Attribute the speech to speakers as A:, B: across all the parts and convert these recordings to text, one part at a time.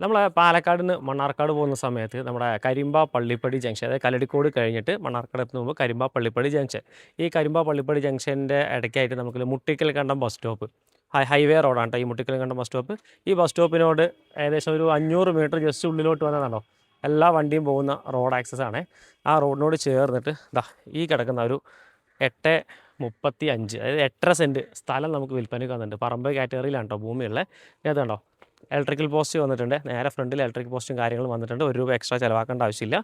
A: നമ്മളെ പാലക്കാട് നിന്ന് മണ്ണാർക്കാട് പോകുന്ന സമയത്ത് നമ്മുടെ കരിമ്പ പള്ളിപ്പടി ജംഗ്ഷൻ, അതായത് കല്ലടിക്കോട് കഴിഞ്ഞിട്ട് മണ്ണാർക്കാട് എത്തുന്ന മുമ്പ് കരിമ്പ പള്ളിപ്പടി ജംഗ്ഷൻ. ഈ കരിമ്പ പള്ളിപ്പടി ജംഗ്ഷൻ്റെ ഇടയ്ക്കായിട്ട് നമുക്ക് മുട്ടിക്കൽ കണ്ടം ബസ് സ്റ്റോപ്പ്, ഹൈവേ റോഡാണ് കേട്ടോ ഈ മുട്ടിക്കൽ കണ്ടം ബസ് സ്റ്റോപ്പ്. ഈ ബസ് സ്റ്റോപ്പിനോട് ഏകദേശം ഒരു 500 മീറ്റർ ജസ്റ്റ് ഉള്ളിലോട്ട് വന്നതാണോ, എല്ലാ വണ്ടിയും പോകുന്ന റോഡ് ആക്സസ് ആണ്. ആ റോഡിനോട് ചേർന്നിട്ട് ഈ കിടക്കുന്ന ഒരു 8.35, അതായത് 8.5 സെൻറ്റ് സ്ഥലം നമുക്ക് വിൽപ്പനയ്ക്ക് വന്നിട്ടുണ്ട്. പറമ്പ് കാറ്റഗറിയിലാണ് കേട്ടോ ഭൂമിയുള്ളത്. ഇതിനകത്ത് കണ്ടോ ഇലക്ട്രിക്കൽ പോസ്റ്റ് വന്നിട്ടുണ്ട്. നേരെ ഫ്രണ്ടിൽ ഇലക്ട്രിക് പോസ്റ്റും കാര്യങ്ങളും വന്നിട്ടുണ്ട്. ഒരു രൂപ എക്സ്ട്രാ ചിലവാക്കേണ്ട ആവശ്യമില്ല.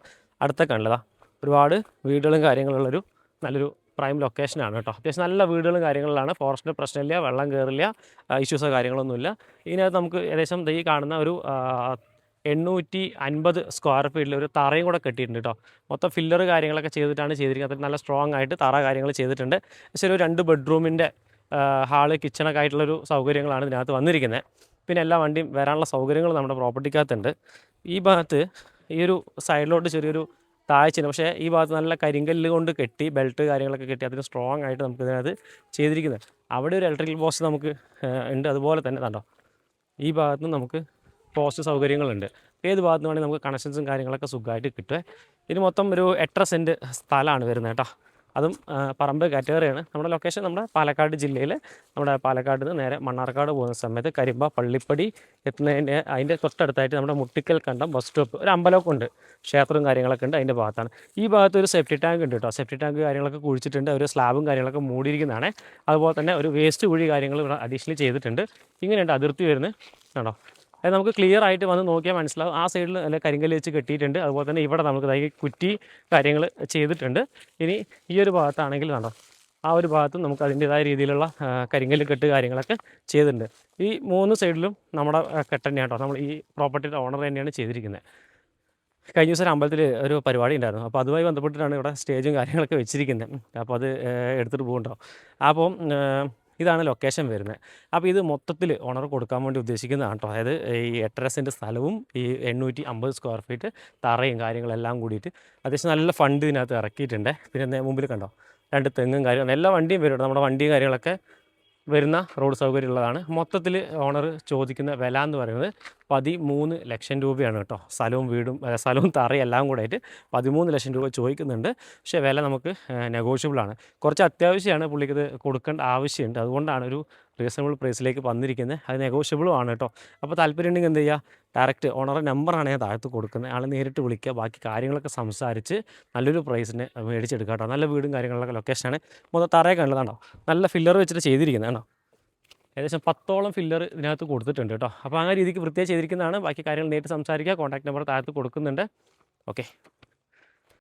A: അടുത്തൊക്കെ ഉള്ളതാ ഒരുപാട് വീടുകളും കാര്യങ്ങളുള്ളൊരു നല്ലൊരു പ്രൈം ലൊക്കേഷനാണ് കേട്ടോ. അത്യാവശ്യം നല്ല വീടുകളും കാര്യങ്ങളിലാണ്. ഫോറസ്റ്റിൻ്റെ പ്രശ്നമില്ല, വെള്ളം കയറില്ല, ഇഷ്യൂസോ കാര്യങ്ങളൊന്നുമില്ല. ഇതിനകത്ത് നമുക്ക് ഏകദേശം ഈ കാണുന്ന ഒരു 850 സ്ക്വയർ ഫീറ്റിൽ ഒരു തറയും കൂടെ കെട്ടിയിട്ടുണ്ട് കേട്ടോ. മൊത്തം ഫില്ലർ കാര്യങ്ങളൊക്കെ ചെയ്തിട്ടാണ് ചെയ്തിരിക്കുന്നത്. നല്ല സ്ട്രോങ് ആയിട്ട് തറ കാര്യങ്ങൾ ചെയ്തിട്ടുണ്ട്. പക്ഷേ ഒരു 2 ബെഡ്റൂമിൻ്റെ ഹാള് കിച്ചണൊക്കെ ആയിട്ടുള്ളൊരു സൗകര്യങ്ങളാണ് ഇതിനകത്ത് വന്നിരിക്കുന്നത്. പിന്നെ എല്ലാ വണ്ടിയും വരാനുള്ള സൗകര്യങ്ങൾ നമ്മുടെ പ്രോപ്പർട്ടിക്കകത്തുണ്ട്. ഈ ഭാഗത്ത് ഈ ഒരു സൈഡിലോട്ട് ചെറിയൊരു താഴ്ചയാണ്, പക്ഷേ ഈ ഭാഗത്ത് നല്ല കരിങ്കല്ല് കൊണ്ട് കെട്ടി ബെൽറ്റ് കാര്യങ്ങളൊക്കെ കെട്ടി അതിന് സ്ട്രോങ് ആയിട്ട് നമുക്ക് ഇതിനകത്ത് ചെയ്തിരിക്കുന്നത്. അവിടെ ഒരു ഇലക്ട്രിക്കൽ പോസ്റ്റ് നമുക്ക് ഉണ്ട്. അതുപോലെ തന്നെ കണ്ടോ ഈ ഭാഗത്തും നമുക്ക് പോസ്റ്റ് സൗകര്യങ്ങളുണ്ട്. ഏത് ഭാഗത്ത് വേണമെങ്കിൽ നമുക്ക് കണക്ഷൻസും കാര്യങ്ങളൊക്കെ സുഖമായിട്ട് കിട്ടുക. ഇത് മൊത്തം ഒരു 8.5 സെൻറ്റ് സ്ഥലമാണ് വരുന്നത് കേട്ടോ. അതും പറമ്പ് കാറ്റഗറിയാണ്. നമ്മുടെ ലൊക്കേഷൻ നമ്മുടെ പാലക്കാട് ജില്ലയിൽ, നമ്മുടെ പാലക്കാട് നിന്ന് നേരെ മണ്ണാർക്കാട് പോകുന്ന സമയത്ത് കരിമ്പ പള്ളിപ്പടി എത്തുന്നതിൻ്റെ അതിൻ്റെ തൊട്ടടുത്തായിട്ട് നമ്മുടെ മുട്ടിക്കൽ കണ്ടം ബസ് സ്റ്റോപ്പ്, ഒരു അമ്പലമൊക്കെ ഉണ്ട്, ക്ഷേത്രവും കാര്യങ്ങളൊക്കെ ഉണ്ട് അതിൻ്റെ ഭാഗത്താണ്. ഈ ഭാഗത്ത് ഒരു സെപ്റ്റി ടാങ്ക് ഉണ്ട് കേട്ടോ. സെപ്റ്റി ടാങ്ക് കാര്യങ്ങളൊക്കെ കുഴിച്ചിട്ടുണ്ട്. ഒരു സ്ലാബും കാര്യങ്ങളൊക്കെ മൂടിയിരിക്കുന്നതാണ്. അതുപോലെ തന്നെ ഒരു വേസ്റ്റ് കുഴി കാര്യങ്ങൾ ഇവിടെ അഡീഷണൽ ചെയ്തിട്ടുണ്ട്. ഇങ്ങനെയുണ്ട് അതിർത്തി വരുന്നത് കണ്ടോ. അത് നമുക്ക് ക്ലിയർ ആയിട്ട് വന്ന് നോക്കിയാൽ മനസ്സിലാവും. ആ സൈഡിൽ നല്ല കരിങ്കല്ല് വെച്ച് കെട്ടിയിട്ടുണ്ട്. അതുപോലെ തന്നെ ഇവിടെ നമുക്ക് കുറ്റി കാര്യങ്ങൾ ചെയ്തിട്ടുണ്ട്. ഇനി ഈ ഒരു ഭാഗത്താണെങ്കിൽ കണ്ടോ ആ ഒരു ഭാഗത്തും നമുക്ക് അതിൻ്റേതായ രീതിയിലുള്ള കരിങ്കല്ല് കെട്ട് കാര്യങ്ങളൊക്കെ ചെയ്തിട്ടുണ്ട്. ഈ 3 സൈഡിലും നമ്മുടെ കെട്ട് തന്നെയാണ് കേട്ടോ. നമ്മൾ ഈ പ്രോപ്പർട്ടിയുടെ ഓണർ തന്നെയാണ് ചെയ്തിരിക്കുന്നത്. കഴിഞ്ഞ ദിവസം ഒരു അമ്പലത്തിൽ ഒരു പരിപാടി ഉണ്ടായിരുന്നു. അപ്പോൾ അതുമായി ബന്ധപ്പെട്ടിട്ടാണ് ഇവിടെ സ്റ്റേജും കാര്യങ്ങളൊക്കെ വെച്ചിരിക്കുന്നത്. അപ്പോൾ അത് എടുത്തിട്ട് പോകുന്നുണ്ടോ. അപ്പം ഇതാണ് ലൊക്കേഷൻ വരുന്നത്. അപ്പോൾ ഇത് മൊത്തത്തിൽ ഓണർ കൊടുക്കാൻ വേണ്ടി ഉദ്ദേശിക്കുന്നതാണ് കേട്ടോ. അതായത് ഈ 8.5 സെൻറ്റ് സ്ഥലവും ഈ 850 സ്ക്വയർ ഫീറ്റ് തറയും കാര്യങ്ങളെല്ലാം കൂടിയിട്ട് അത്യാവശ്യം നല്ല ഫണ്ട് ഇതിനകത്ത് ഇറക്കിയിട്ടുണ്ട്. പിന്നെ മുമ്പിൽ കണ്ടോ 2 തെങ്ങും കാര്യങ്ങളും എല്ലാ വണ്ടിയും വരും. നമ്മുടെ വണ്ടിയും കാര്യങ്ങളൊക്കെ വരുന്ന റോഡ് സൗകര്യമുള്ളതാണ്. മൊത്തത്തിൽ ഓണർ ചോദിക്കുന്ന വില എന്ന് പറയുന്നത് 13 ലക്ഷം രൂപയാണ് കേട്ടോ. സ്ഥലവും തറയും എല്ലാം കൂടെ ആയിട്ട് 13 ലക്ഷം രൂപ ചോദിക്കുന്നുണ്ട്. പക്ഷേ വില നമുക്ക് നെഗോഷ്യബിളാണ്. കുറച്ച് അത്യാവശ്യമാണ് പുള്ളിക്കത് കൊടുക്കേണ്ട ആവശ്യമുണ്ട്. അതുകൊണ്ടാണ് ഒരു റീസണബിൾ പ്രൈസിലേക്ക് വന്നിരിക്കുന്നത്. അത് നെഗോഷ്യബിളും ആണ് കേട്ടോ. അപ്പോൾ താല്പര്യം ഉണ്ടെങ്കിൽ എന്ത് ചെയ്യുക, ഡയറക്റ്റ് ഓണറുടെ നമ്പറാണ് ഞാൻ താഴത്ത് കൊടുക്കുന്നത്. ആൾ നേരിട്ട് വിളിക്കുക, ബാക്കി കാര്യങ്ങളൊക്കെ സംസാരിച്ച് നല്ലൊരു പ്രൈസിന് മേടിച്ചെടുക്കുക കേട്ടോ. നല്ല വീടും കാര്യങ്ങളൊക്കെ ലൊക്കേഷനാണ്. മൊത്തം തറയൊക്കെ ഉള്ളതാണോ, നല്ല ഫില്ലർ വെച്ചിട്ട് ചെയ്തിരിക്കുന്നത് കേട്ടോ. ഏകദേശം 10ഓളം ഫില്ലർ ഇതിനകത്ത് കൊടുത്തിട്ടുണ്ട് കേട്ടോ. അപ്പോൾ ആ രീതിക്ക് വൃത്തിയായി ചെയ്തിരിക്കുന്നതാണ്. ബാക്കി കാര്യങ്ങൾ നേരിട്ട് സംസാരിക്കുക. കോൺടാക്ട് നമ്പർ താഴത്ത് കൊടുക്കുന്നുണ്ട്. ഓക്കെ.